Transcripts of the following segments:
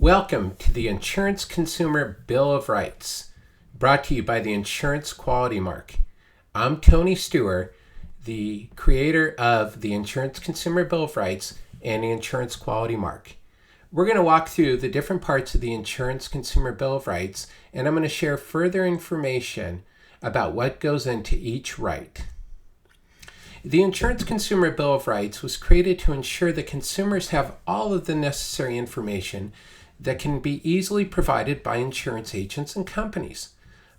Welcome to the Insurance Consumer Bill of Rights, brought to you by the Insurance Quality Mark. I'm Tony Stewart, the creator of the Insurance Consumer Bill of Rights and the Insurance Quality Mark. We're going to walk through the different parts of the Insurance Consumer Bill of Rights, and I'm going to share further information about what goes into each right. The Insurance Consumer Bill of Rights was created to ensure that consumers have all of the necessary information that can be easily provided by insurance agents and companies.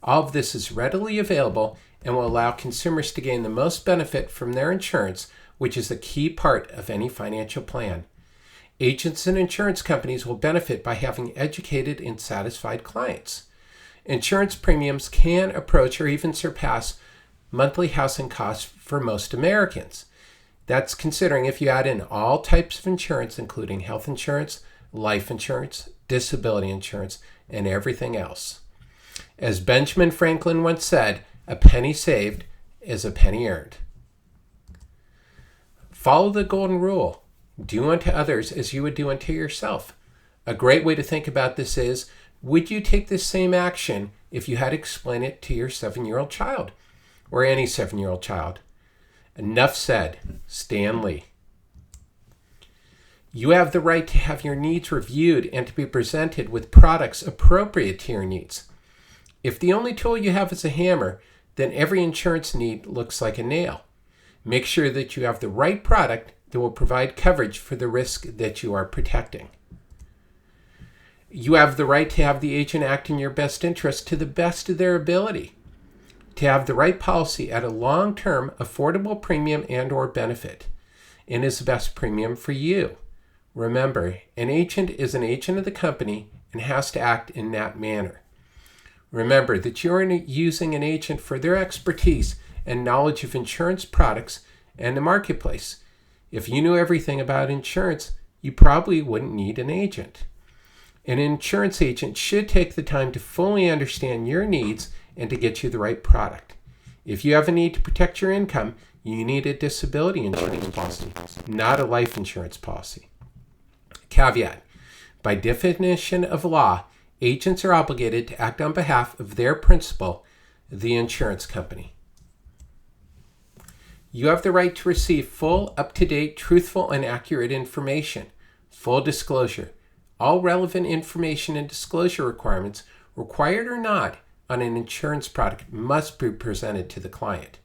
All of this is readily available and will allow consumers to gain the most benefit from their insurance, which is a key part of any financial plan. Agents and insurance companies will benefit by having educated and satisfied clients. Insurance premiums can approach or even surpass monthly housing costs for most Americans. That's considering if you add in all types of insurance, including health insurance, life insurance, disability insurance, and everything else. As Benjamin Franklin once said, a penny saved is a penny earned. Follow the golden rule. Do unto others as you would do unto yourself. A great way to think about this is, would you take this same action if you had to explain it to your 7-year-old child or any 7-year-old child? Enough said. Stan Lee. You have the right to have your needs reviewed and to be presented with products appropriate to your needs. If the only tool you have is a hammer, then every insurance need looks like a nail. Make sure that you have the right product that will provide coverage for the risk that you are protecting. You have the right to have the agent act in your best interest to the best of their ability, to have the right policy at a long-term affordable premium and/or benefit, and is the best premium for you. Remember, an agent is an agent of the company and has to act in that manner. Remember that you're using an agent for their expertise and knowledge of insurance products and the marketplace. If you knew everything about insurance, you probably wouldn't need an agent. An insurance agent should take the time to fully understand your needs and to get you the right product. If you have a need to protect your income, you need a disability insurance policy, not a life insurance policy. Caveat: by definition of law, agents are obligated to act on behalf of their principal, the insurance company. You have the right to receive full, up-to-date, truthful, and accurate information. Full disclosure. All relevant information and disclosure requirements, required or not, on an insurance product must be presented to the client.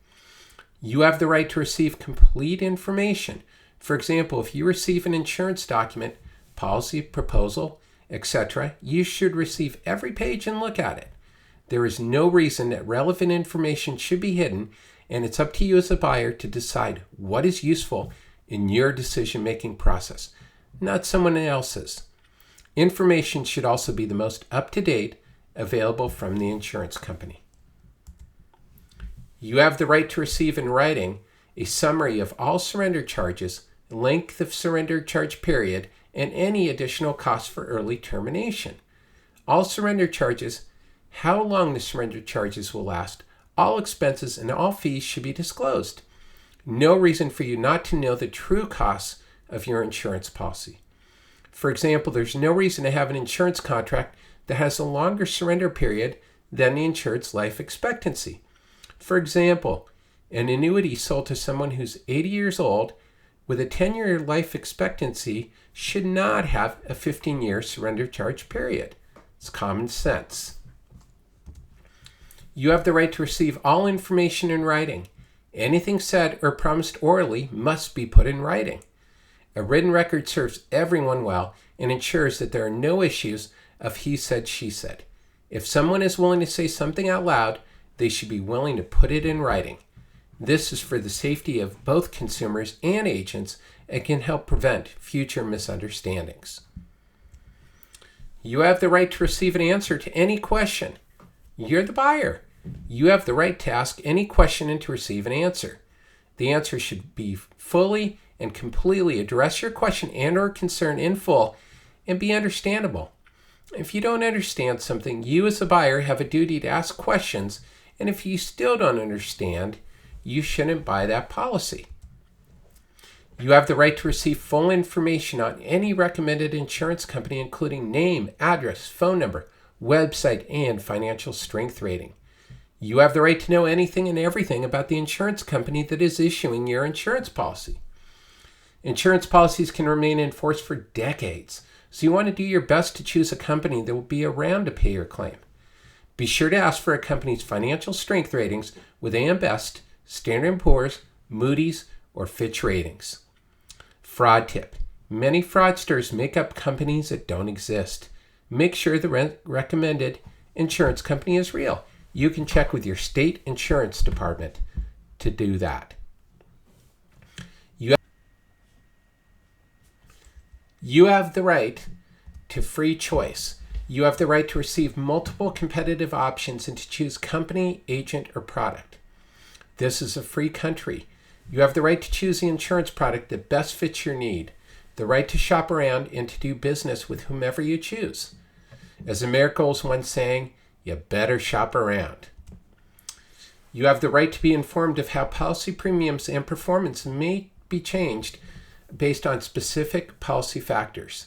You have the right to receive complete information. For example, if you receive an insurance document, policy, proposal, etc., you should receive every page and look at it. There is no reason that relevant information should be hidden, and it's up to you as a buyer to decide what is useful in your decision-making process, not someone else's. Information should also be the most up-to-date available from the insurance company. You have the right to receive in writing a summary of all surrender charges, length of surrender charge period, and any additional costs for early termination. All surrender charges, how long the surrender charges will last, all expenses, and all fees should be disclosed. No reason for you not to know the true costs of your insurance policy. For example, there's no reason to have an insurance contract that has a longer surrender period than the insured's life expectancy. For example, an annuity sold to someone who's 80 years old with a 10-year life expectancy should not have a 15-year surrender charge period. It's common sense. You have the right to receive all information in writing. Anything said or promised orally must be put in writing. A written record serves everyone well and ensures that there are no issues of he said, she said. If someone is willing to say something out loud, they should be willing to put it in writing. This is for the safety of both consumers and agents and can help prevent future misunderstandings. You have the right to receive an answer to any question. You're the buyer. You have the right to ask any question and to receive an answer. The answer should be fully and completely address your question and/or concern in full and be understandable. If you don't understand something, you as a buyer have a duty to ask questions, and if you still don't understand, you shouldn't buy that policy. You have the right to receive full information on any recommended insurance company, including name, address, phone number, website, and financial strength rating. You have the right to know anything and everything about the insurance company that is issuing your insurance policy. Insurance policies can remain in force for decades, so you want to do your best to choose a company that will be around to pay your claim. Be sure to ask for a company's financial strength ratings with AM Best, Standard & Poor's, Moody's, or Fitch ratings. Fraud tip. Many fraudsters make up companies that don't exist. Make sure the recommended insurance company is real. You can check with your state insurance department to do that. You have the right to free choice. You have the right to receive multiple competitive options and to choose company, agent, or product. This is a free country. You have the right to choose the insurance product that best fits your need, the right to shop around and to do business with whomever you choose. As America's once saying, you better shop around. You have the right to be informed of how policy premiums and performance may be changed based on specific policy factors.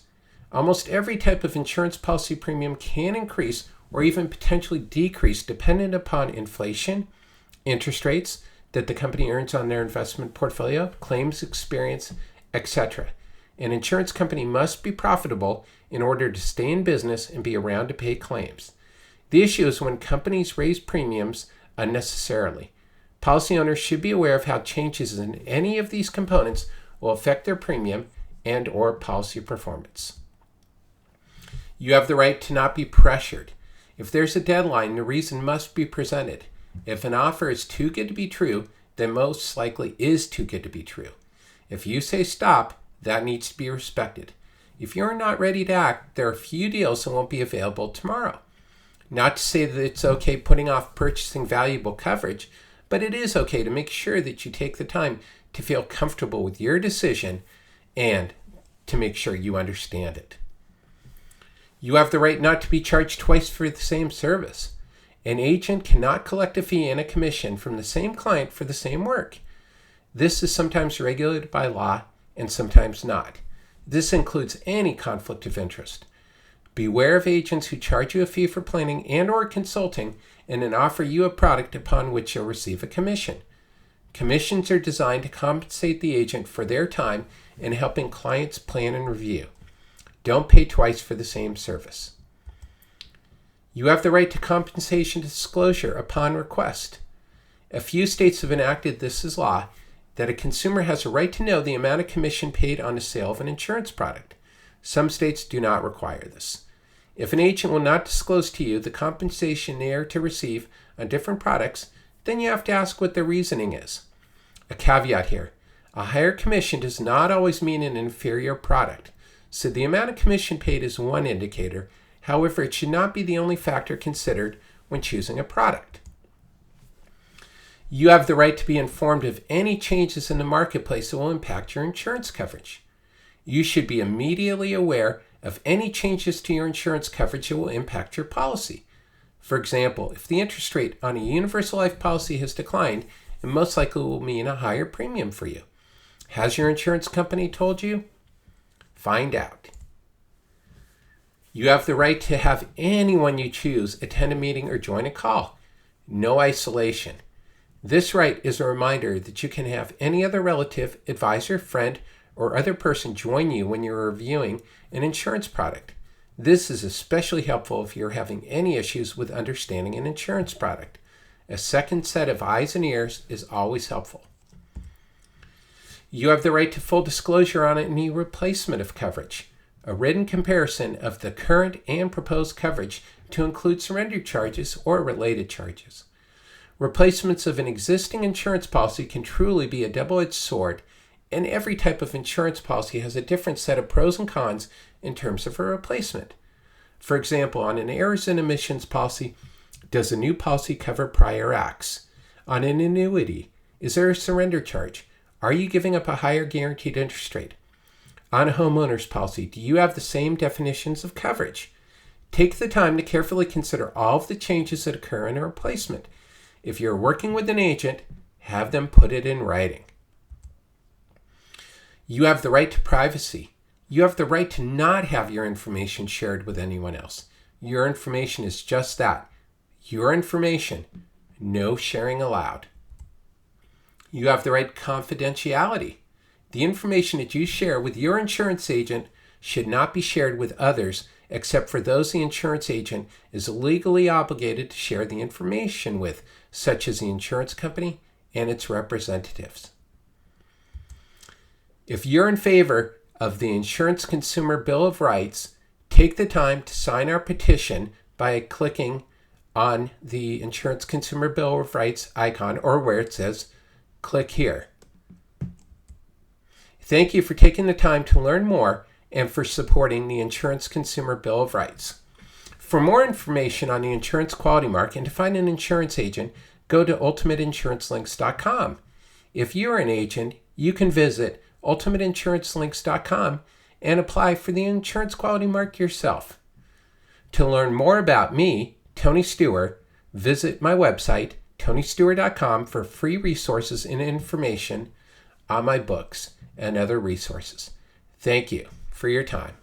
Almost every type of insurance policy premium can increase or even potentially decrease dependent upon inflation, interest rates that the company earns on their investment portfolio, claims experience, etc. An insurance company must be profitable in order to stay in business and be around to pay claims. The issue is when companies raise premiums unnecessarily. Policy owners should be aware of how changes in any of these components will affect their premium and or policy performance. You have the right to not be pressured. If there's a deadline, the reason must be presented. If an offer is too good to be true, then most likely is too good to be true. If you say stop, that needs to be respected. If you're not ready to act, there are few deals that won't be available tomorrow. Not to say that it's okay putting off purchasing valuable coverage, but it is okay to make sure that you take the time to feel comfortable with your decision and to make sure you understand it. You have the right not to be charged twice for the same service. An agent cannot collect a fee and a commission from the same client for the same work. This is sometimes regulated by law and sometimes not. This includes any conflict of interest. Beware of agents who charge you a fee for planning and or consulting and then offer you a product upon which you'll receive a commission. Commissions are designed to compensate the agent for their time in helping clients plan and review. Don't pay twice for the same service. You have the right to compensation disclosure upon request. A few states have enacted this as law, that a consumer has a right to know the amount of commission paid on the sale of an insurance product. Some states do not require this. If an agent will not disclose to you the compensation they are to receive on different products, then you have to ask what their reasoning is. A caveat here, a higher commission does not always mean an inferior product, so the amount of commission paid is one indicator. However, it should not be the only factor considered when choosing a product. You have the right to be informed of any changes in the marketplace that will impact your insurance coverage. You should be immediately aware of any changes to your insurance coverage that will impact your policy. For example, if the interest rate on a universal life policy has declined, it most likely will mean a higher premium for you. Has your insurance company told you? Find out. You have the right to have anyone you choose attend a meeting or join a call. No isolation. This right is a reminder that you can have any other relative, advisor, friend, or other person join you when you're reviewing an insurance product. This is especially helpful if you're having any issues with understanding an insurance product. A second set of eyes and ears is always helpful. You have the right to full disclosure on any replacement of coverage. A written comparison of the current and proposed coverage to include surrender charges or related charges. Replacements of an existing insurance policy can truly be a double-edged sword, and every type of insurance policy has a different set of pros and cons in terms of a replacement. For example, on an errors and omissions policy, does a new policy cover prior acts? On an annuity, is there a surrender charge? Are you giving up a higher guaranteed interest rate? On a homeowner's policy, do you have the same definitions of coverage? Take the time to carefully consider all of the changes that occur in a replacement. If you're working with an agent, have them put it in writing. You have the right to privacy. You have the right to not have your information shared with anyone else. Your information is just that. Your information. No sharing allowed. You have the right to confidentiality. The information that you share with your insurance agent should not be shared with others except for those the insurance agent is legally obligated to share the information with, such as the insurance company and its representatives. If you're in favor of the Insurance Consumer Bill of Rights, take the time to sign our petition by clicking on the Insurance Consumer Bill of Rights icon or where it says, click here. Thank you for taking the time to learn more and for supporting the Insurance Consumer Bill of Rights. For more information on the insurance quality mark and to find an insurance agent, go to ultimateinsurancelinks.com. If you're an agent, you can visit ultimateinsurancelinks.com and apply for the insurance quality mark yourself. To learn more about me, Tony Stewart, visit my website, tonystewart.com, for free resources and information on my books and other resources. Thank you for your time.